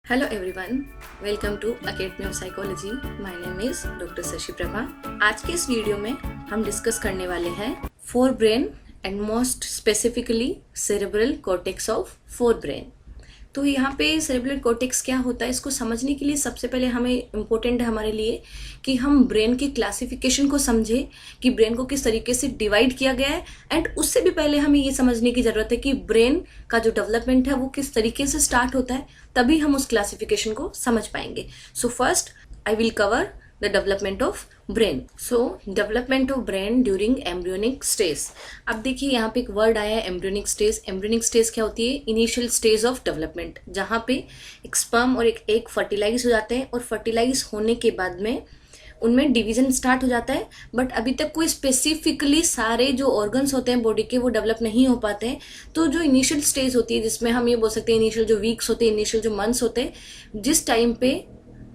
Hello everyone, welcome to academy of psychology. My name is doctor Shashi Prabha. आज के इस video में हम डिस्कस करने वाले हैं fore brain and most specifically cerebral cortex of fore brain. तो यहाँ पे सेरेब्रल कॉर्टेक्स क्या होता है, इसको समझने के लिए सबसे पहले हमें इम्पोर्टेंट है हमारे लिए कि हम ब्रेन की क्लासिफिकेशन को समझें कि ब्रेन को किस तरीके से डिवाइड किया गया है। एंड उससे भी पहले हमें ये समझने की ज़रूरत है कि ब्रेन का जो डेवलपमेंट है वो किस तरीके से स्टार्ट होता है, तभी हम उस क्लासिफिकेशन को समझ पाएंगे। So first I will cover the development of brain. So development of brain during embryonic stage. अब देखिए यहाँ पे एक वर्ड आया है एम्ब्रियोनिक स्टेज। एम्ब्रियोनिक स्टेज क्या होती है? इनिशियल स्टेज ऑफ डेवलपमेंट, जहाँ पे एक स्पर्म और एक एग फर्टिलाइज हो जाते हैं और फर्टिलाइज होने के बाद में उनमें डिवीजन स्टार्ट हो जाता है। बट अभी तक कोई स्पेसिफिकली सारे जो ऑर्गन्स होते हैं बॉडी के वो डेवलप नहीं हो पाते हैं। तो जो इनिशियल स्टेज होती है, जिसमें हम ये बोल सकते हैं इनिशियल जो वीक्स होते हैं, इनिशियल जो मंथ्स होते हैं, जिस टाइम पे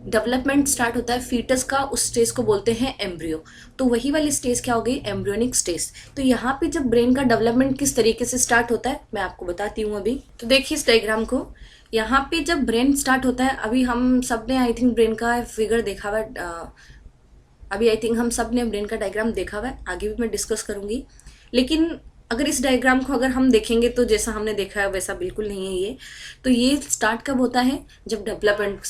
डेवलपमेंट स्टार्ट होता है फीटस का, उस स्टेज को बोलते हैं एम्ब्रियो। तो वही वाली स्टेज क्या हो गई? Embryonic stage. तो यहाँ पे जब ब्रेन का डेवलपमेंट किस तरीके से स्टार्ट होता है मैं आपको बताती हूँ अभी। तो देखिए इस डायग्राम को, यहाँ पे जब ब्रेन स्टार्ट होता है, अभी हम सब ने आई थिंक ब्रेन का फिगर देखा हुआ है, अभी आई थिंक हम सब ने ब्रेन का डायग्राम देखा हुआ है, आगे भी मैं डिस्कस करूंगी। लेकिन अगर इस डायग्राम को अगर हम देखेंगे तो जैसा हमने देखा है वैसा बिल्कुल नहीं है ये। तो ये स्टार्ट कब होता है? जब डेवलपमेंट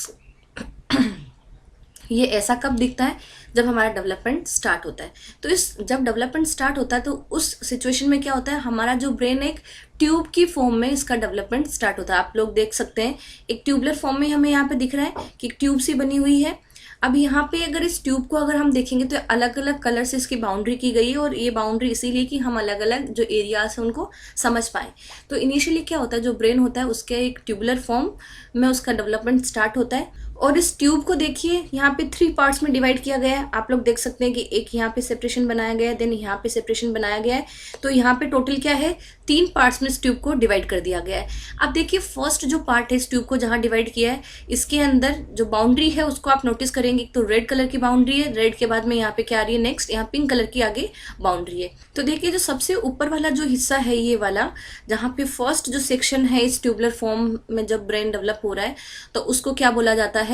ये ऐसा कब दिखता है? जब हमारा डेवलपमेंट स्टार्ट होता है। तो इस जब डेवलपमेंट स्टार्ट होता है तो उस सिचुएशन में क्या होता है, हमारा जो ब्रेन एक ट्यूब की फॉर्म में इसका डेवलपमेंट स्टार्ट होता है। आप लोग देख सकते हैं एक ट्यूबलर फॉर्म में हमें यहाँ पे दिख रहा है कि ट्यूब सी बनी हुई है। अब यहाँ पे अगर इस ट्यूब को अगर हम देखेंगे तो अलग अलग कलर से इसकी बाउंड्री की गई है, और ये बाउंड्री इसीलिए कि हम अलग अलग जो एरियाज हैं उनको समझ पाए। तो इनिशियली क्या होता है, जो ब्रेन होता है उसके एक ट्यूबुलर फॉर्म में उसका डेवलपमेंट स्टार्ट होता है। और इस ट्यूब को देखिए यहाँ पे 3 पार्ट्स में डिवाइड किया गया है। आप लोग देख सकते हैं कि एक यहाँ पे सेपरेशन बनाया गया है, देन यहाँ पे सेपरेशन बनाया गया है। तो यहाँ पे टोटल क्या है, 3 पार्ट्स में इस ट्यूब को डिवाइड कर दिया गया है। अब देखिए फर्स्ट जो पार्ट है इस ट्यूब को जहाँ डिवाइड किया है, इसके अंदर जो बाउंड्री है उसको आप नोटिस करेंगे तो रेड कलर की बाउंड्री है। रेड के बाद में यहाँ पे क्या आ रही है, नेक्स्ट यहाँ पिंक कलर की आगे बाउंड्री है। तो देखिए जो सबसे ऊपर वाला जो हिस्सा है ये वाला, जहाँ पे फर्स्ट जो सेक्शन है इस ट्यूबुलर फॉर्म में जब ब्रेन डेवलप हो रहा है तो उसको क्या बोला जाता है?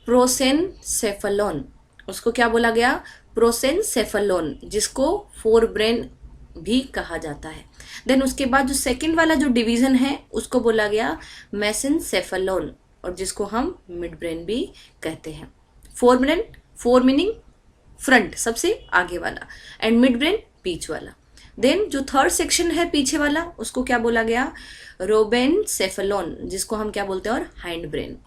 प्रोसेनसेफेलॉन। उसको क्या बोला गया? प्रोसेनसेफेलॉन, जिसको फोर ब्रेन भी कहा जाता है। देन उसके बाद जो सेकंड वाला जो डिवीजन है उसको बोला गया मेसेनसेफेलॉन, और जिसको हम मिड ब्रेन भी कहते हैं। Fore brain, four meaning front सबसे आगे वाला, एंड मिड ब्रेन बीच वाला। देन जो थर्ड सेक्शन है पीछे वाला उसको क्या बोला गया? रोबेनसेफेलॉन, जिसको हम क्या बोलते हैं? और हाइंड ब्रेन।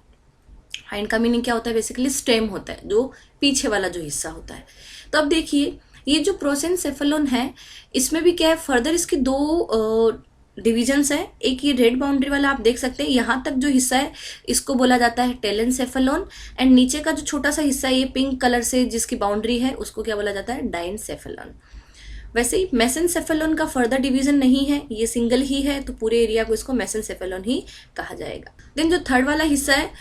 हाइंड का मीनिंग क्या होता है? बेसिकली स्टेम होता है, जो पीछे वाला जो हिस्सा होता है। तो अब देखिए ये जो प्रोसेनसेफेलॉन है इसमें भी क्या है, फर्दर इसकी 2 डिविजन्स है। एक ये रेड बाउंड्री वाला आप देख सकते हैं, यहाँ तक जो हिस्सा है इसको बोला जाता है टेलेनसेफेलॉन, एंड नीचे का जो छोटा सा हिस्सा है ये पिंक कलर से जिसकी बाउंड्री है उसको क्या बोला जाता है? डाइनसेफेलॉन। वैसे ही मेसेनसेफेलॉन का फर्दर डिवीजन नहीं है, ये सिंगल ही है, तो पूरे एरिया को इसको मेसेनसेफेलॉन ही कहा जाएगा। देन जो थर्ड वाला हिस्सा है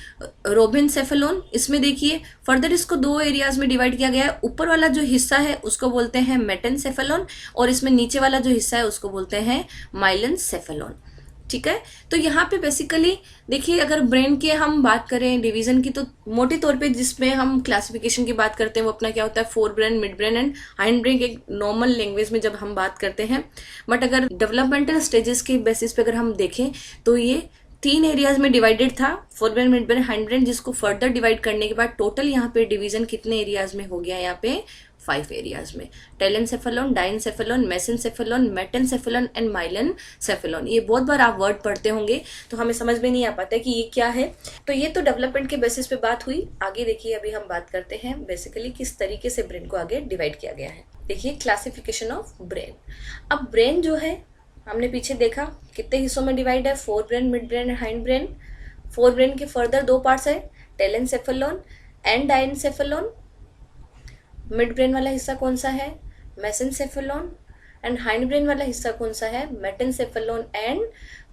रोबेनसेफेलॉन, इसमें देखिए फर्दर इसको 2 एरियाज में डिवाइड किया गया है। ऊपर वाला जो हिस्सा है उसको बोलते हैं मेटेनसेफेलॉन, और इसमें नीचे वाला जो हिस्सा है उसको बोलते हैं माइलेनसेफेलॉन। ठीक है, तो यहाँ पे बेसिकली देखिए अगर ब्रेन की हम बात करें डिवीजन की, तो मोटे तौर पे जिसमें हम क्लासिफिकेशन की बात करते हैं वो अपना क्या होता है? Fore brain, mid brain and hind brain, एक नॉर्मल लैंग्वेज में जब हम बात करते हैं। बट अगर डेवलपमेंटल स्टेजेस के बेसिस पे अगर हम देखें तो ये 3 एरियाज में डिवाइडेड था, fore brain, mid brain, hind brain, जिसको फर्दर डिवाइड करने के बाद टोटल यहाँ पे डिवीजन कितने एरियाज में हो गया? यहाँ पे 5 एरियाज में। टेलेनसेफेलॉन, डाइनसेफेलॉन, मेसेनसेफेलॉन, मेटेनसेफेलॉन एंड माइलेनसेफेलॉन। ये बहुत बार आप वर्ड पढ़ते होंगे तो हमें समझ में नहीं आ पाता है कि ये क्या है। तो ये तो डेवलपमेंट के बेसिस पे बात हुई। आगे देखिए अभी हम बात करते हैं बेसिकली किस तरीके से ब्रेन को आगे डिवाइड किया गया है। देखिए क्लासिफिकेशन ऑफ ब्रेन। अब ब्रेन जो है हमने पीछे देखा कितने हिस्सों में डिवाइड है? Fore brain, mid brain and hind brain. Fore brain के फर्दर 2 पार्ट्स है, टेलेनसेफेलॉन एंड डाइनसेफेलॉन। मिड ब्रेन वाला हिस्सा कौन सा है? मेसेनसेफेलॉन। एंड हाइंड ब्रेन वाला हिस्सा कौन सा है, मेटेनसेफेलोन एंड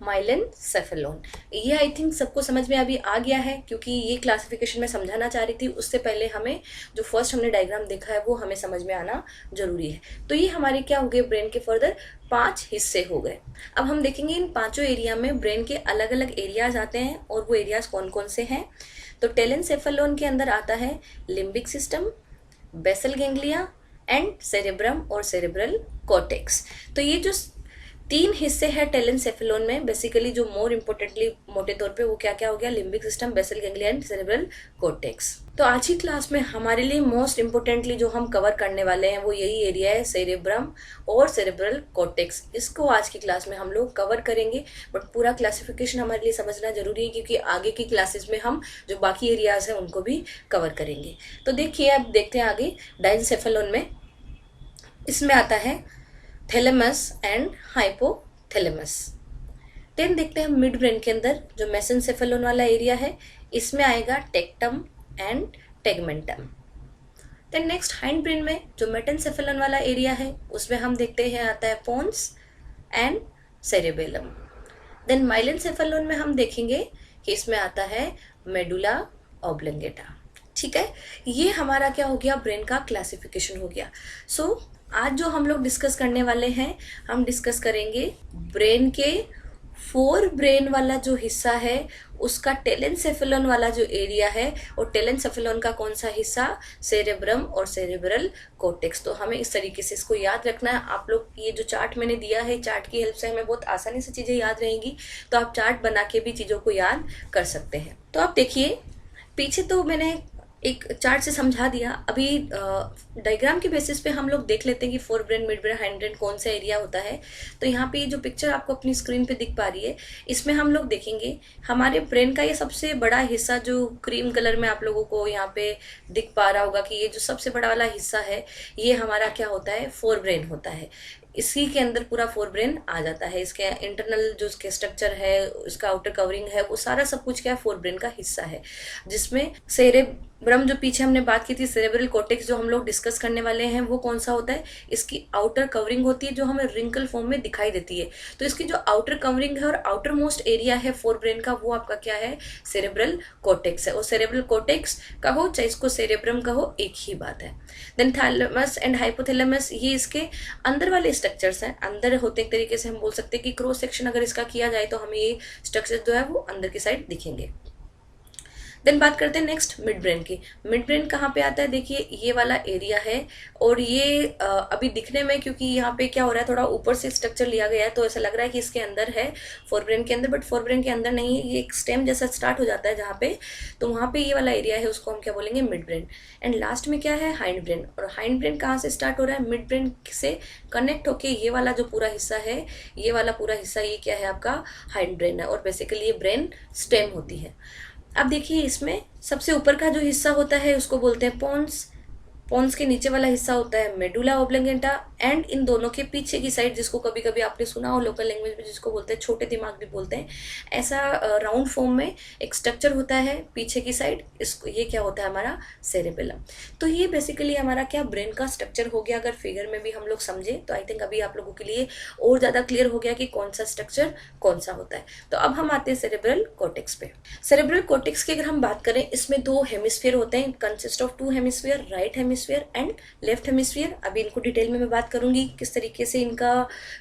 माइलेनसेफेलोन। ये आई थिंक सबको समझ में अभी आ गया है, क्योंकि ये क्लासिफिकेशन मैं समझाना चाह रही थी, उससे पहले हमें जो फर्स्ट हमने डायग्राम देखा है वो हमें समझ में आना जरूरी है। तो ये हमारे क्या हो गए, ब्रेन के फर्दर 5 हिस्से हो गए। अब हम देखेंगे इन पांचों एरिया में ब्रेन के अलग अलग एरियाज आते हैं, और वो एरियाज कौन कौन से हैं। तो टेलेनसेफेलोन के अंदर आता है limbic system, basal ganglia and cerebrum और सेरेब्रल कॉर्टेक्स। तो ये जो 3 हिस्से हैं टेलेनसेफेलोन में, बेसिकली जो मोर इम्पोर्टेंटली मोटे तौर पे वो क्या क्या हो गया, limbic system, basal ganglia and cerebral cortex. तो आज की क्लास में हमारे लिए मोस्ट इम्पोर्टेंटली जो हम कवर करने वाले हैं वो यही एरिया है, सेरेब्रम और सेरेब्रल कॉर्टेक्स। इसको आज की क्लास में हम लोग कवर करेंगे, बट पूरा क्लासिफिकेशन हमारे लिए समझना जरूरी है, क्योंकि आगे की क्लासेस में हम जो बाकी एरियाज हैं उनको भी कवर करेंगे। तो देखिए, अब देखते हैं आगे डायनसेफेलोन में। इसमें आता है थैलेमस एंड हाइपोथैलेमस। देन देखते हैं मिड ब्रेन के अंदर जो मेसेनसेफेलोन वाला एरिया है, इसमें आएगा tectum and tegmentum. Then next hind brain में जो मेटेनसेफेलोन वाला एरिया है, उसमें हम देखते हैं आता है पोन्स एंड सेरेबेलम। देन माइलेनसेफेलोन में हम देखेंगे कि इसमें आता है मेडुला ऑब्लंगेटा। ठीक है, ये हमारा क्या हो गया, ब्रेन का क्लासिफिकेशन हो गया। सो आज जो हम लोग डिस्कस करने वाले हैं, हम डिस्कस करेंगे ब्रेन के 4 ब्रेन वाला जो हिस्सा है उसका टेलेनसेफेलोन वाला जो एरिया है, और टेलेनसेफेलोन का कौन सा हिस्सा, सेरेब्रम और सेरेब्रल कॉर्टेक्स। तो हमें इस तरीके से इसको याद रखना है। आप लोग ये जो चार्ट मैंने दिया है, चार्ट की हेल्प से हमें बहुत आसानी से चीज़ें याद रहेंगी, तो आप चार्ट बना के भी चीज़ों को याद कर सकते हैं। तो आप देखिए, पीछे तो मैंने एक चार्ट से समझा दिया, अभी डायग्राम के बेसिस पे हम लोग देख लेते हैं कि 4 brain, mid brain, hind brain कौन सा एरिया होता है। तो यहाँ पे ये जो पिक्चर आपको अपनी स्क्रीन पे दिख पा रही है, इसमें हम लोग देखेंगे हमारे ब्रेन का ये सबसे बड़ा हिस्सा जो क्रीम कलर में आप लोगों को यहाँ पे दिख पा रहा होगा, कि ये जो सबसे बड़ा वाला हिस्सा है ये हमारा क्या होता है, 4 ब्रेन होता है। इसी के अंदर पूरा 4 ब्रेन आ जाता है। इसके इंटरनल जो इसके स्ट्रक्चर है, इसका आउटर कवरिंग है, वो सारा सब कुछ क्या है, 4 ब्रेन का हिस्सा है, जिसमें सेरेब्रम जो पीछे हमने बात की थी, सेरेब्रल कॉर्टेक्स जो हम लोग डिस्कस करने वाले हैं, वो कौन सा होता है, इसकी आउटर कवरिंग होती है जो हमें रिंकल फॉर्म में दिखाई देती है। तो इसकी जो आउटर कवरिंग है और आउटर मोस्ट एरिया है 4 ब्रेन का, वो आपका क्या है, सेरेब्रल कॉर्टेक्स है। और सेरेब्रल कॉर्टेक्स कहो चाहे इसको सेरेब्रम कहो, एक ही बात है। देन थैलेमस एंड हाइपोथैलेमस, ये इसके अंदर वाले स्ट्रक्चर्स हैं, अंदर होते एक तरीके से हम बोल सकते हैं कि क्रॉस सेक्शन अगर इसका किया जाए तो हमें ये स्ट्रक्चर जो है वो अंदर की साइड दिखेंगे। देन बात करते हैं नेक्स्ट मिड ब्रेन की। मिड ब्रेन कहाँ पे आता है, देखिए ये वाला एरिया है, और ये अभी दिखने में, क्योंकि यहाँ पे क्या हो रहा है, थोड़ा ऊपर से स्ट्रक्चर लिया गया है, तो ऐसा लग रहा है कि इसके अंदर है 4 ब्रेन के अंदर, बट 4 ब्रेन के अंदर नहीं है। ये एक स्टेम जैसा स्टार्ट हो जाता है जहाँ पे, तो वहाँ पे ये वाला एरिया है, उसको हम क्या बोलेंगे, मिड ब्रेन। एंड लास्ट में क्या है, हाइंड ब्रेन। और हाइंड ब्रेन कहाँ से स्टार्ट हो रहा है, मिड ब्रेन से कनेक्ट होके ये वाला जो पूरा हिस्सा है, ये वाला पूरा हिस्सा, ये क्या है आपका हाइंड ब्रेन है, और बेसिकली ये ब्रेन स्टेम होती है। अब देखिए, इसमें सबसे ऊपर का जो हिस्सा होता है उसको बोलते हैं पोन्स। पोन्स के नीचे वाला हिस्सा होता है मेडुला ऑब्लंगेटा, एंड इन दोनों के पीछे की साइड, जिसको कभी कभी आपने सुना हो लोकल लैंग्वेज में, जिसको बोलते हैं छोटे दिमाग भी बोलते हैं, ऐसा राउंड फॉर्म में एक स्ट्रक्चर होता है पीछे की साइड, इसको ये क्या होता है, हमारा सेरेबेलम। तो ये बेसिकली हमारा क्या, ब्रेन का स्ट्रक्चर हो गया। अगर फिगर में भी हम लोग समझे तो आई थिंक अभी आप लोगों के लिए और ज़्यादा क्लियर हो गया कि कौन सा स्ट्रक्चर कौन सा होता है। तो अब हम आते हैं सेरेब्रल कॉर्टेक्स पे। सेरेब्रल कॉर्टेक्स की अगर हम बात करें, इसमें 2 हेमिस्फीयर होते हैं, consist of 2 hemisphere, right hemisphere and left hemisphere. अभी इनको डिटेल में मैं बात करूंगी किस तरीके से इनका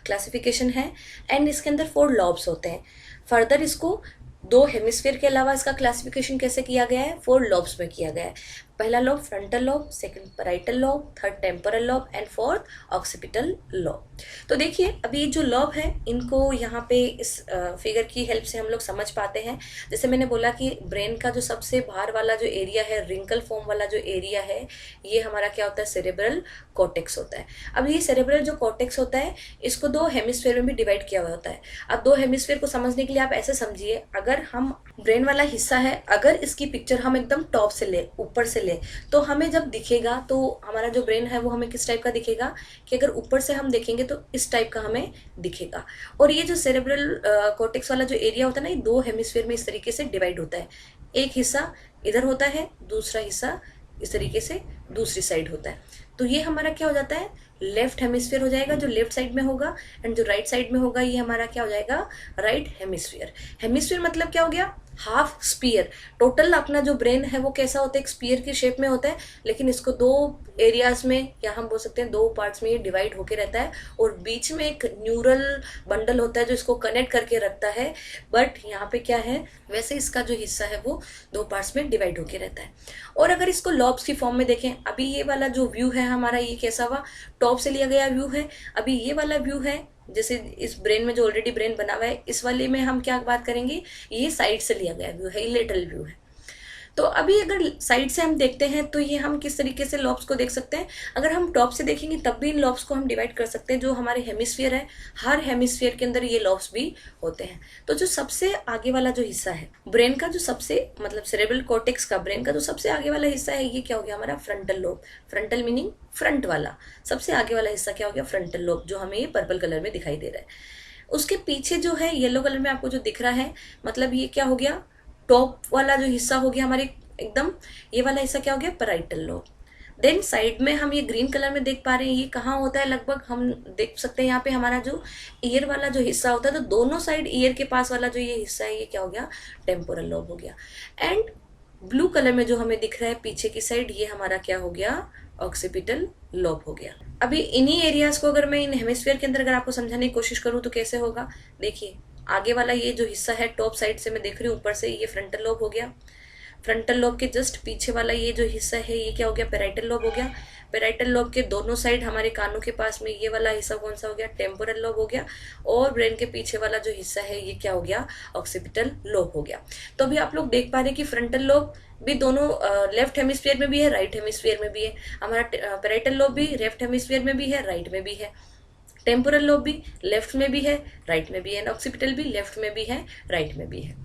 क्लासिफिकेशन है। एंड इसके अंदर 4 लॉब्स होते हैं। फर्दर इसको 2 हेमिस्फीयर के अलावा इसका क्लासिफिकेशन कैसे किया गया है, 4 लॉब्स में किया गया है। पहला lobe frontal lobe, second parietal lobe, third temporal lobe and fourth occipital lobe. तो देखिए, अभी जो लॉब है इनको यहाँ पे इस फिगर की हेल्प से हम लोग समझ पाते हैं। जैसे मैंने बोला कि ब्रेन का जो सबसे बाहर वाला जो एरिया है, रिंकल फॉर्म वाला जो एरिया है, ये हमारा क्या होता है, सेरेब्रल कॉर्टेक्स होता है। अब ये सेरेब्रल जो कॉर्टेक्स होता है, इसको 2 हेमिस्फीयर में भी डिवाइड किया हुआ होता है। अब 2 हेमिस्फीयर को समझने के लिए आप ऐसे समझिए, अगर हम ब्रेन वाला हिस्सा है, अगर इसकी पिक्चर हम एकदम टॉप से ले, ऊपर से ले, तो हमें जब दिखेगा तो हमारा जो ब्रेन है वो हमें किस टाइप का दिखेगा, कि अगर ऊपर से हम देखेंगे तो इस टाइप का हमें दिखेगा। और ये जो सेरेब्रल कॉर्टेक्स वाला जो एरिया होता है ना, ये 2 हेमिस्फीयर में इस तरीके से डिवाइड होता है। एक हिस्सा इधर होता है, दूसरा हिस्सा इस तरीके से दूसरी साइड होता है। तो ये हमारा क्या हो जाता है, लेफ्ट हेमिस्फीयर हो जाएगा जो लेफ्ट साइड में होगा, एंड जो राइट साइड में होगा ये हमारा क्या हो जाएगा, राइट हेमिस्फीयर। हेमिस्फीयर मतलब क्या हो गया, हाफ स्पीयर। टोटल अपना जो ब्रेन है वो कैसा होता है, एक स्पीयर की शेप में होता है, लेकिन इसको दो एरियाज में, या हम बोल सकते हैं दो पार्ट्स में ये डिवाइड होके रहता है, और बीच में एक न्यूरल बंडल होता है जो इसको कनेक्ट करके रखता है। बट यहाँ पे क्या है, वैसे इसका जो हिस्सा है वो दो पार्ट्स में डिवाइड होके रहता है। और अगर इसको लॉब्स की फॉर्म में देखें, अभी ये वाला जो व्यू है हमारा, ये कैसा हुआ, टॉप से लिया गया व्यू है। अभी ये वाला व्यू है, जैसे इस ब्रेन में जो ऑलरेडी ब्रेन बना हुआ है, इस वाले में हम क्या बात करेंगे, ये साइड से लिया गया व्यू है, ये लेटरल व्यू है। तो अभी अगर साइड से हम देखते हैं तो ये हम किस तरीके से लॉब्स को देख सकते हैं। अगर हम टॉप से देखेंगे तब भी इन लॉब्स को हम डिवाइड कर सकते हैं। जो हमारे हेमिस्फीयर है, हर हेमिस्फीयर के अंदर ये लॉब्स भी होते हैं। तो जो सबसे आगे वाला जो हिस्सा है ब्रेन का, जो सबसे मतलब सेरेब्रल कॉर्टेक्स का ब्रेन का जो सबसे आगे वाला हिस्सा है, ये क्या हो गया हमारा frontal lobe. Frontal meaning front वाला, सबसे आगे वाला हिस्सा क्या हो गया, फ्रंटल लोब, जो हमें ये पर्पल कलर में दिखाई दे रहा है। उसके पीछे जो है येलो कलर में आपको जो दिख रहा है, मतलब ये क्या हो गया, टॉप वाला जो हिस्सा हो गया हमारे एकदम, ये वाला हिस्सा क्या हो गया, पैराइटल लोब। देन साइड में हम ये ग्रीन कलर में देख पा रहे हैं, ये कहाँ होता है, लगभग हम देख सकते हैं यहाँ पे हमारा जो ईयर वाला जो हिस्सा होता है, तो दोनों साइड ईयर के पास वाला जो ये हिस्सा है, ये क्या हो गया, टेम्पोरल लोब हो गया। एंड ब्लू कलर में जो हमें दिख रहा है पीछे की साइड, ये हमारा क्या हो गया, ऑक्सीपिटल लोब हो गया। अभी इन्हीं एरियाज को अगर मैं इन हेमिस्फीयर के अंदर अगर आपको समझाने की कोशिश करूँ तो कैसे होगा, देखिए आगे वाला ये जो हिस्सा है टॉप साइड से मैं देख रही हूँ ऊपर से, ये फ्रंटल लोब हो गया। फ्रंटल लोब के जस्ट पीछे वाला ये जो हिस्सा है, ये क्या हो गया, पैराइटल लोब हो गया। पैराइटल लोब के दोनों साइड हमारे कानों के पास में ये वाला हिस्सा कौन सा हो गया, टेम्पोरल लोब हो गया। और ब्रेन के पीछे वाला जो हिस्सा है, ये क्या हो गया, ऑक्सीपिटल लोब हो गया। तो अभी आप लोग देख पा रहे हैं कि फ्रंटल लोब भी दोनों लेफ्ट हेमिस्फीयर में भी है, राइट हेमिस्फीयर में भी है। हमारा पैराइटल लोब भी लेफ्ट हेमिस्फीयर में भी है, राइट में भी है। टेम्पोरल लोब भी लेफ्ट में भी है, राइट में भी है। ऑक्सीपिटल भी लेफ्ट में भी है, राइट में भी है।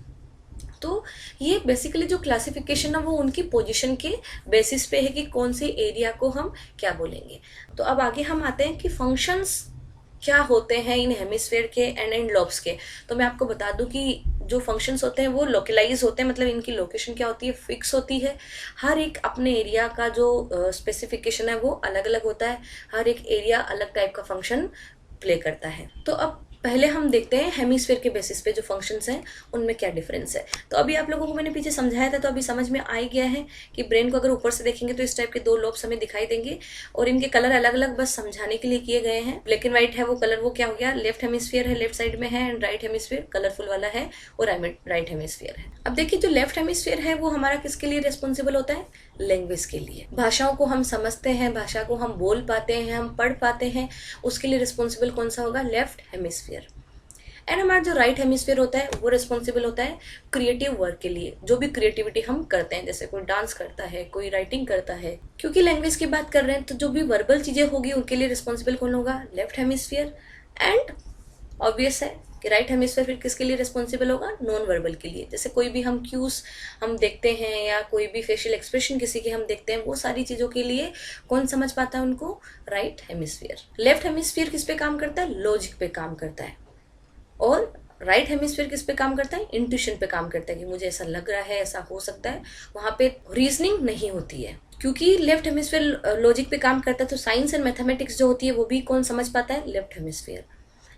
तो ये बेसिकली जो क्लासिफिकेशन है वो उनकी पोजीशन के बेसिस पे है कि कौन से एरिया को हम क्या बोलेंगे। तो अब आगे हम आते हैं कि फंक्शंस क्या होते हैं इन हेमिस्फीयर के एंड इन लॉब्स के। तो मैं आपको बता दूं कि जो फंक्शंस होते हैं वो लोकलाइज होते हैं, मतलब इनकी लोकेशन क्या होती है, फिक्स होती है। हर एक अपने एरिया का जो स्पेसिफिकेशन है वो अलग अलग होता है। हर एक एरिया अलग टाइप का फंक्शन प्ले करता है। तो अब पहले हम देखते हैं हेमिस्फीयर के बेसिस पे जो फंक्शंस हैं उनमें क्या डिफरेंस है। तो अभी आप लोगों को मैंने पीछे समझाया था, तो अभी समझ में आ ही गया है कि ब्रेन को अगर ऊपर से देखेंगे तो इस टाइप के दो लोब्स हमें दिखाई देंगे, और इनके कलर अलग अलग बस समझाने के लिए किए गए हैं। ब्लैक एंड व्हाइट है वो कलर, वो क्या हो गया, लेफ्ट हेमिस्फीयर है, लेफ्ट साइड में है, एंड राइट हेमिस्फीयर कलरफुल वाला है और राइट हेमिस्फीयर है। अब देखिए जो लेफ्ट हेमिस्फीयर है वो हमारा किसके लिए रिस्पॉन्सिबल होता है, लैंग्वेज के लिए। भाषाओं को हम समझते हैं, भाषा को हम बोल पाते हैं, हम पढ़ पाते हैं, उसके लिए रिस्पॉन्सिबल कौन सा होगा, लेफ्ट हेमिस्फीयर। एंड हमारा जो राइट हेमिस्फीयर होता है वो रिस्पॉन्सिबल होता है क्रिएटिव वर्क के लिए, जो भी क्रिएटिविटी हम करते हैं, जैसे कोई डांस करता है, कोई राइटिंग करता है। क्योंकि लैंग्वेज की बात कर रहे हैं तो जो भी वर्बल चीजें होगी उनके लिए रिस्पॉन्सिबल कौन होगा, लेफ्ट हेमिस्फीयर। एंड ऑब्वियस है कि राइट हेमिस्फीयर फिर किसके लिए रिस्पॉन्सिबल होगा, नॉन वर्बल के लिए। जैसे कोई भी हम क्यूज हम देखते हैं या कोई भी फेशियल एक्सप्रेशन किसी के हम देखते हैं, वो सारी चीजों के लिए कौन समझ पाता है उनको, राइट हेमिस्फीयर। लेफ्ट हेमिस्फीयर किस पे काम करता है, लॉजिक पे काम करता है। और राइट हेमिस्फीयर किस पे काम करता है, इंट्यूशन पे काम करता है कि मुझे ऐसा लग रहा है, ऐसा हो सकता है। वहां पे रीजनिंग नहीं होती है, क्योंकि लेफ्ट हेमिस्फीयर लॉजिक पे काम करता है। तो साइंस एंड मैथमेटिक्स जो होती है वो भी कौन समझ पाता है, left hemisphere.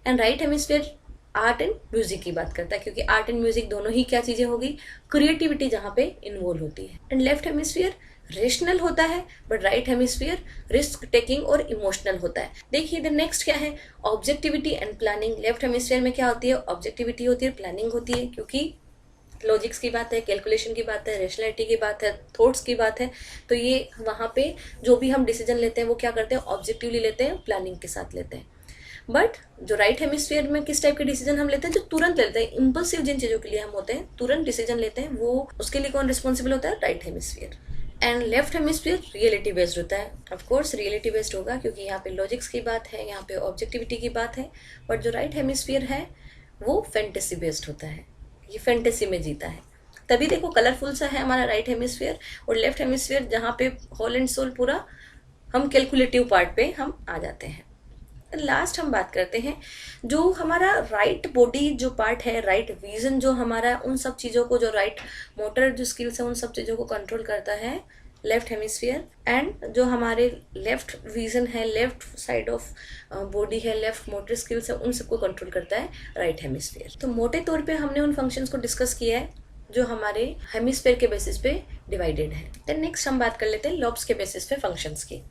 And right hemisphere art and music की बात करता है, क्योंकि आर्ट एंड म्यूजिक दोनों ही क्या चीजें होगी, क्रिएटिविटी जहां पे इन्वॉल्व होती है। एंड लेफ्ट हेमिस्फीयर रेशनल होता है, but right hemisphere risk taking और इमोशनल होता है। देखिए द नेक्स्ट क्या है, objectivity and planning. Left hemisphere में क्या होती है, ऑब्जेक्टिविटी होती है, प्लानिंग होती है, क्योंकि लॉजिक्स की बात है, कैलकुलेशन की बात है, रेशनलिटी की बात है, थॉट्स की बात है। तो ये वहां पे जो भी हम डिसीजन लेते हैं वो क्या करते हैं, ऑब्जेक्टिवली लेते हैं, प्लानिंग के साथ लेते हैं। बट जो राइट हेमिस्फीयर में किस टाइप के डिसीजन हम लेते हैं, जो तुरंत लेते हैं, इम्पल्सिव जिन चीजों के लिए हम होते हैं, तुरंत डिसीजन लेते हैं, वो उसके लिए कौन रिस्पॉन्सिबल होता है, right hemisphere. And left hemisphere reality based होता है। ऑफ कोर्स रियलिटी बेस्ड होगा, क्योंकि यहाँ पे लॉजिक्स की बात है, यहाँ पे ऑब्जेक्टिविटी की बात है। बट जो राइट हेमिस्फीयर है वो फैंटेसी बेस्ड होता है, ये फैंटेसी में जीता है। तभी देखो कलरफुल सा है हमारा राइट हेमिस्फीयर, और लेफ्ट हेमिस्फीयर जहाँ पे होल एंड सोल पूरा हम कैलकुलेटिव पार्ट पे हम आ जाते हैं। लास्ट हम बात करते हैं जो हमारा राइट बॉडी जो पार्ट है, राइट विजन जो हमारा, उन सब चीज़ों को, जो राइट मोटर जो स्किल्स है, उन सब चीज़ों को कंट्रोल करता है लेफ्ट हेमिस्फीयर, एंड जो हमारे लेफ्ट विजन है, लेफ्ट साइड ऑफ बॉडी है, लेफ्ट मोटर स्किल्स है, उन सबको कंट्रोल करता है राइट हेमिस्फीयर। तो मोटे तौर पे हमने उन फंक्शंस को डिस्कस किया है जो हमारे हेमिस्फीयर के बेसिस पे डिवाइडेड है। देन नेक्स्ट हम बात कर लेते हैं लॉब्स के बेसिस पे फंक्शंस की।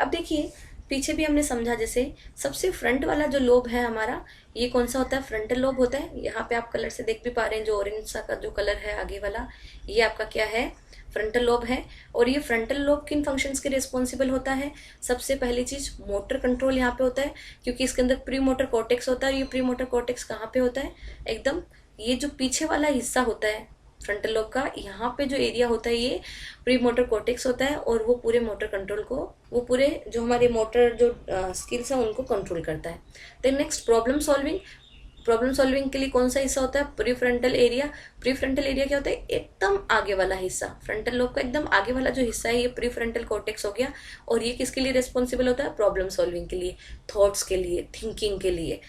अब देखिए पीछे भी हमने समझा, जैसे सबसे फ्रंट वाला जो लोब है हमारा, ये कौन सा होता है, फ्रंटल लोब होता है। यहाँ पे आप कलर से देख भी पा रहे हैं, जो ऑरेंज सा का जो कलर है आगे वाला, ये आपका क्या है, फ्रंटल लोब है। और ये फ्रंटल लोब किन फंक्शंस के रिस्पॉन्सिबल होता है, सबसे पहली चीज मोटर कंट्रोल यहाँ पे होता है, क्योंकि इसके अंदर प्री मोटर कॉर्टेक्स होता है। ये प्री मोटर कॉर्टेक्स कहाँ पे होता है, एकदम ये जो पीछे वाला हिस्सा होता है फ्रंटल लोब का, यहाँ पे जो एरिया होता है ये प्री मोटर कॉर्टेक्स होता है, और वो पूरे मोटर कंट्रोल को, वो पूरे जो हमारे मोटर जो स्किल्स है उनको कंट्रोल करता है। Then next problem solving. Problem solving के लिए कौन सा हिस्सा होता है, pre frontal area. Pre frontal area क्या होता है, एकदम आगे वाला हिस्सा, फ्रंटल लोब का एकदम आगे वाला जो हिस्सा है ये प्री फ्रंटल कॉर्टेक्स हो गया। और ये किसके लिए रिस्पॉन्सिबल होता है, प्रॉब्लम सॉल्विंग के लिए, थॉट्स के लिए, थिंकिंग के लिए।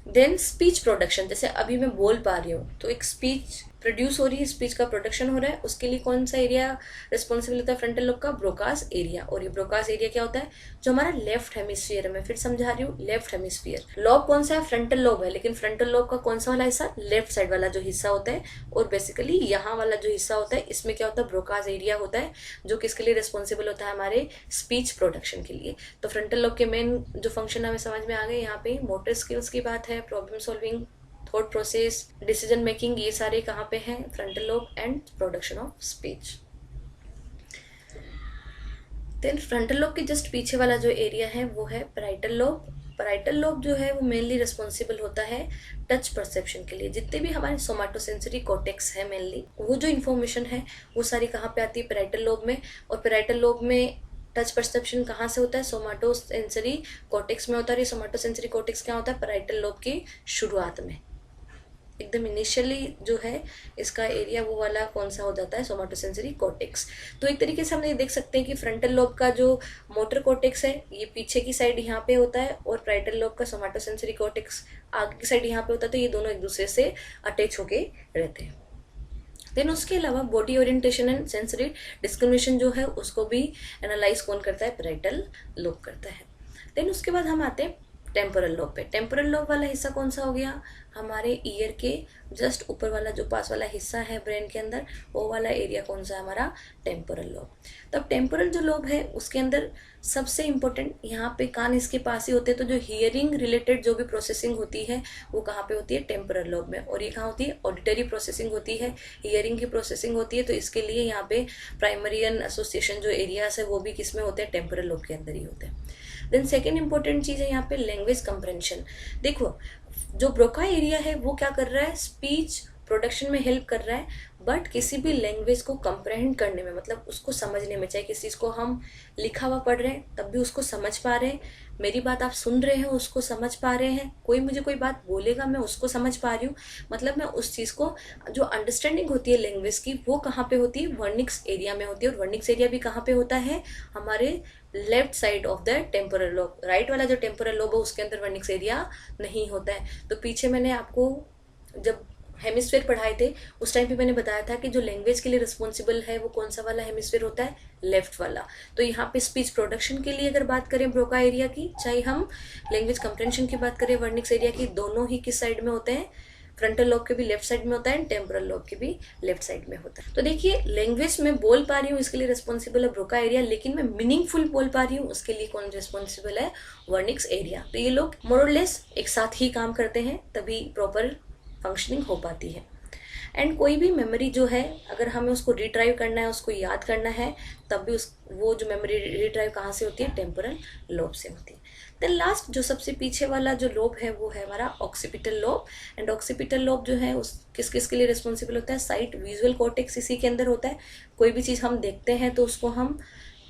देन स्पीच प्रोडक्शन, जैसे अभी मैं बोल पा रही हूँ तो एक स्पीच प्रोड्यूस हो रही है, स्पीच का प्रोडक्शन हो रहा है, उसके लिए कौन सा एरिया रिस्पॉन्सिबल होता है फ्रंटल लोब का, ब्रोकास एरिया। और ये ब्रोकास एरिया क्या होता है, जो हमारा लेफ्ट हेमिस्फीयर है। मैं फिर समझा रही हूँ, लेफ्ट हेमिस्फीयर। लोब कौन सा है, फ्रंटल लोब है, लेकिन फ्रंटल लोब का कौन सा वाला हिस्सा, लेफ्ट साइड वाला जो हिस्सा होता है। और बेसिकली यहाँ वाला जो हिस्सा होता है इसमें क्या होता है, ब्रोकास एरिया होता है, जो किसके लिए रिस्पॉन्सिबल होता है, हमारे स्पीच प्रोडक्शन के लिए। तो फ्रंटल लोब के मेन जो फंक्शन हमें समझ में आ गए। यहाँ पे मोटर स्किल्स की बात है, problem solving, thought process, decision making, ये सारे कहाँ पे हैं, frontal lobe, and production of speech. Then frontal lobe के जस्ट पीछे वाला जो एरिया है वो है पैराइटल लोब। पैराइटल लोब जो है वो मेनली रिस्पॉन्सिबल होता है टच परसेप्शन के लिए। जितने भी हमारे सोमाटोसेंसरी कॉर्टेक्स है मेनली, वो जो इन्फॉर्मेशन है वो सारी कहाँ पे आती है, पैराइटल लोब में। और पैराइटल लोब में टच परसेप्शन कहाँ से होता है, सोमाटोसेंसरी कॉर्टेक्स में होता है। ये सोमाटोसेंसरी कॉर्टेक्स क्या होता है, पैराइटल लोब की शुरुआत में, एकदम इनिशियली जो है इसका एरिया वो वाला कौन सा हो जाता है, सोमाटोसेंसरी कॉर्टेक्स। तो एक तरीके से हम ये देख सकते हैं कि फ्रंटल लोब का जो मोटर कॉर्टेक्स है ये पीछे की साइड यहाँ पे होता है, और पैराइटल लोब का सोमाटोसेंसरी कॉर्टेक्स आगे की साइड यहाँ पे होता है। तो ये दोनों एक दूसरे से अटैच होके रहते हैं। देन उसके अलावा body orientation and sensory discrimination जो है उसको भी एनालाइज कौन करता है, पैराइटल लोब करता है। देन उसके बाद हम आते हैं टेम्पोरल लोब पे। टेम्पोरल लोब वाला हिस्सा कौन सा हो गया, हमारे ईयर के जस्ट ऊपर वाला जो पास वाला हिस्सा है ब्रेन के अंदर, वो वाला एरिया कौन सा है, हमारा टेम्पोरल लोब। तब टेम्पोरल जो लोब है उसके अंदर सबसे इम्पोर्टेंट, यहाँ पे कान इसके पास ही होते हैं, तो जो हियरिंग रिलेटेड जो भी प्रोसेसिंग होती है वो कहाँ पे होती है, टेम्पोरल लोब में। और ये कहाँ होती है, ऑडिटरी प्रोसेसिंग होती है, हियरिंग की प्रोसेसिंग होती है। तो इसके लिए यहाँ पे प्राइमरी एंड एसोसिएशन जो एरियाज है वो भी किस में होते हैं, टेम्पोरल लोब के अंदर ही होते हैं। देन सेकेंड इंपॉर्टेंट चीज है यहाँ पे लैंग्वेज कंप्रेंशन। देखो जो ब्रोका एरिया है वो क्या कर रहा है, स्पीच प्रोडक्शन में हेल्प कर रहा है, बट किसी भी लैंग्वेज को कंप्रहेंड करने में, मतलब उसको समझने में, चाहे किसी चीज को हम लिखा हुआ पढ़ रहे हैं तब भी उसको समझ पा रहे हैं, मेरी बात आप सुन रहे हैं उसको समझ पा रहे हैं, कोई मुझे कोई बात बोलेगा मैं उसको समझ पा रही हूँ। मतलब मैं उस चीज को, जो अंडरस्टैंडिंग होती है लैंग्वेज की, वो कहाँ पे होती है, वर्निक्स एरिया में होती है। और वर्निक्स एरिया भी कहाँ पे होता है, हमारे left side of the temporal lobe. Right वाला जो टेम्पोरल लोब है उसके अंदर वर्निक्स एरिया नहीं होता है। तो पीछे मैंने आपको जब हेमिस्फीयर पढ़ाए थे उस टाइम पे मैंने बताया था कि जो लैंग्वेज के लिए रिस्पॉन्सिबल है वो कौन सा वाला हेमिस्फीयर होता है, लेफ्ट वाला। तो यहाँ पे स्पीच प्रोडक्शन के लिए अगर बात करें ब्रोका एरिया की, चाहे हम लैंग्वेज कंप्रेंशन की बात करें वर्निक्स एरिया की, दोनों ही किस साइड में होते हैं, फ्रंटल लोब के भी लेफ्ट साइड में होता है, टेम्पोरल लोब के भी लेफ्ट साइड में होता है। तो देखिए लैंग्वेज में बोल पा रही हूँ इसके लिए रिस्पॉन्सिबल है ब्रोका एरिया, लेकिन मैं मीनिंगफुल बोल पा रही हूँ उसके लिए कौन रिस्पॉन्सिबल है, वर्निक्स एरिया। तो ये लोग मोर और लेस एक साथ ही काम करते हैं, तभी प्रॉपर फंक्शनिंग हो पाती है। एंड कोई भी मेमोरी जो है अगर हमें उसको रिट्राइव करना है, उसको याद करना है, तब भी वो जो मेमोरी रिट्राइव कहाँ से होती है, टेम्पोरल लोब से होती है। देन लास्ट जो सबसे पीछे वाला जो लोब है वो है हमारा occipital lobe. And occipital lobe जो है उस किस किस के लिए रिस्पॉन्सिबल होता है, साइट विजुअल कॉर्टेक्स इसी के अंदर होता है। कोई भी चीज़ हम देखते हैं तो उसको हम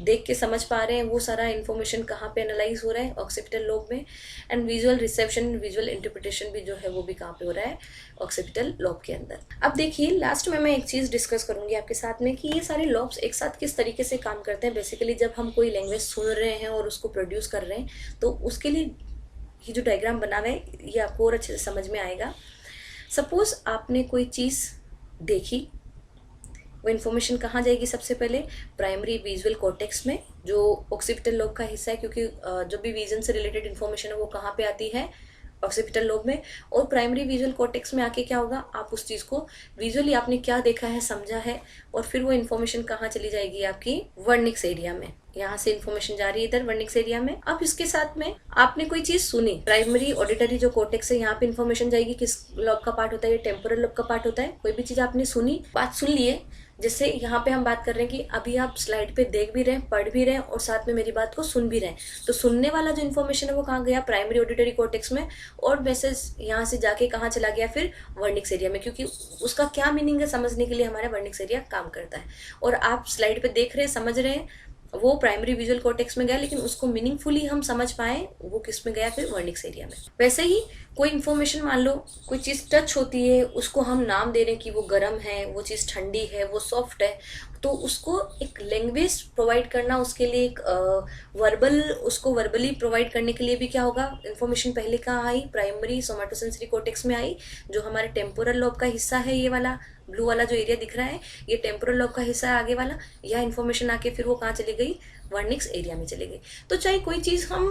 देख के समझ पा रहे हैं, वो सारा इन्फॉर्मेशन कहाँ पे एनालाइज हो रहा है, ऑक्सीपिटल लोब में। And visual reception, visual interpretation भी जो है वो भी कहाँ पे हो रहा है, ऑक्सीपिटल लोब के अंदर। अब देखिए लास्ट में मैं एक चीज़ डिस्कस करूंगी आपके साथ में कि ये सारे लोब्स एक साथ किस तरीके से काम करते हैं। बेसिकली जब हम कोई लैंग्वेज सुन रहे हैं और उसको प्रोड्यूस कर रहे हैं तो उसके लिए ये जो डायग्राम बना हुआ है ये आपको और अच्छे से समझ में आएगा। सपोज आपने कोई चीज़ देखी, वो इन्फॉर्मेशन कहाँ जाएगी? सबसे पहले प्राइमरी विजुअल कॉर्टेक्स में, जो ऑक्सीपिटल लोब का हिस्सा है, क्योंकि जो भी विजन से रिलेटेड इन्फॉर्मेशन है वो कहाँ पे आती है? ऑक्सीपिटल लोब में। और प्राइमरी विजुअल कॉर्टेक्स में आके क्या होगा? आप उस चीज़ को विजुअली आपने क्या देखा है, समझा है, और फिर वो इन्फॉर्मेशन कहाँ चली जाएगी? आपकी वर्निक्स एरिया में। यहाँ से इन्फॉर्मेशन जा रही है इधर वर्निक्स एरिया में। अब इसके साथ में आपने कोई चीज सुनी, प्राइमरी ऑडिटरी जो कॉर्टेक्स है यहाँ पे इन्फॉर्मेशन जाएगी। किस लोब का पार्ट होता है? ये टेम्पोरल लोब का पार्ट होता है। कोई भी चीज आपने सुनी, बात सुन लिए, जैसे यहाँ पे हम बात कर रहे हैं कि अभी आप स्लाइड पे देख भी रहे हैं, पढ़ भी रहे हैं और साथ में मेरी बात को सुन भी रहे हैं, तो सुनने वाला जो इन्फॉर्मेशन है वो कहाँ गया? प्राइमरी ऑडिटरी कॉर्टेक्स में। और मैसेज यहाँ से जाके कहाँ चला गया? फिर वर्निक्स एरिया में, क्योंकि उसका क्या मीनिंग है समझने के लिए हमारा वर्निक्स एरिया काम करता है। और आप स्लाइड पे देख रहे हैं, समझ रहे हैं, वो प्राइमरी विजुअल कॉर्टेक्स में गया, लेकिन उसको मीनिंगफुली हम समझ पाए वो किस में गया? फिर वर्निक्स एरिया में। वैसे ही कोई इन्फॉर्मेशन, मान लो कोई चीज़ टच होती है, उसको हम नाम दे रहे हैं कि वो गर्म है, वो चीज़ ठंडी है, वो सॉफ्ट है, तो उसको एक लैंग्वेज प्रोवाइड करना, उसके लिए एक उसको वर्बली प्रोवाइड करने के लिए भी क्या होगा? इन्फॉर्मेशन पहले कहाँ आई? प्राइमरी सोमैटोसेंसरी कॉर्टेक्स में आई, जो हमारे टेम्पोरल लोब का हिस्सा है। ये वाला ब्लू वाला जो एरिया दिख रहा है, ये टेम्पोरल लोब का हिस्सा है आगे वाला। यह इन्फॉर्मेशन आके फिर वो कहाँ चली गई? वर्निक्स एरिया में चले गई। तो चाहे कोई चीज़ हम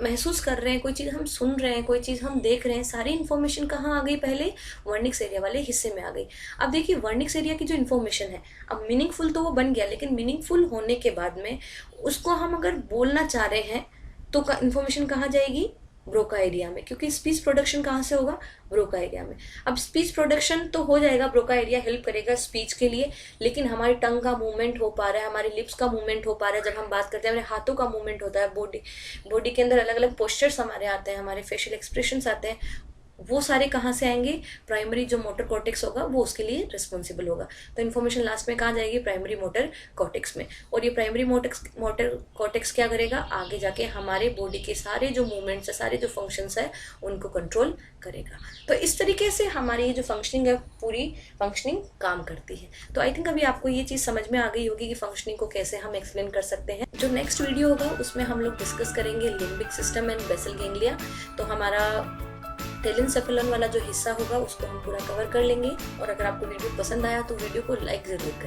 महसूस कर रहे हैं, कोई चीज़ हम सुन रहे हैं, कोई चीज़ हम देख रहे हैं, सारी इन्फॉर्मेशन कहाँ आ गई? पहले वर्निक्स एरिया वाले हिस्से में आ गई। अब देखिए वर्निक्स एरिया की जो इन्फॉर्मेशन है, अब मीनिंगफुल तो वो बन गया, लेकिन मीनिंगफुल होने के बाद में उसको हम अगर बोलना चाह रहे हैं तो इन्फॉर्मेशन कहाँ जाएगी? ब्रोका एरिया में, क्योंकि स्पीच प्रोडक्शन कहाँ से होगा? ब्रोका एरिया में। अब स्पीच प्रोडक्शन तो हो जाएगा, ब्रोका एरिया हेल्प करेगा स्पीच के लिए, लेकिन हमारी टंग का मूवमेंट हो पा रहा है, हमारे लिप्स का मूवमेंट हो पा रहा है, जब हम बात करते हैं हमारे हाथों का मूवमेंट होता है, बॉडी के अंदर अलग अलग पोस्चर्स हमारे आते हैं, हमारे फेशियल एक्सप्रेशंस आते हैं, वो सारे कहाँ से आएंगे? प्राइमरी जो मोटर कॉर्टेक्स होगा वो उसके लिए रिस्पॉन्सिबल होगा। तो इन्फॉर्मेशन लास्ट में कहाँ जाएगी? प्राइमरी मोटर कॉर्टेक्स में। और ये प्राइमरी मोटर कॉर्टेक्स क्या करेगा? आगे जाके हमारे बॉडी के सारे जो मूवमेंट्स है, सारे जो फंक्शंस है, उनको कंट्रोल करेगा। तो इस तरीके से हमारी ये जो फंक्शनिंग है, पूरी फंक्शनिंग काम करती है। तो आई थिंक अभी आपको ये चीज़ समझ में आ गई होगी कि फंक्शनिंग को कैसे हम एक्सप्लेन कर सकते हैं। जो नेक्स्ट वीडियो होगा उसमें हम लोग डिस्कस करेंगे limbic system and basal ganglia. तो हमारा टेलेंसेफेलॉन वाला जो हिस्सा होगा उसको हम पूरा कवर कर लेंगे। और अगर आपको वीडियो पसंद आया तो वीडियो को लाइक ज़रूर करें।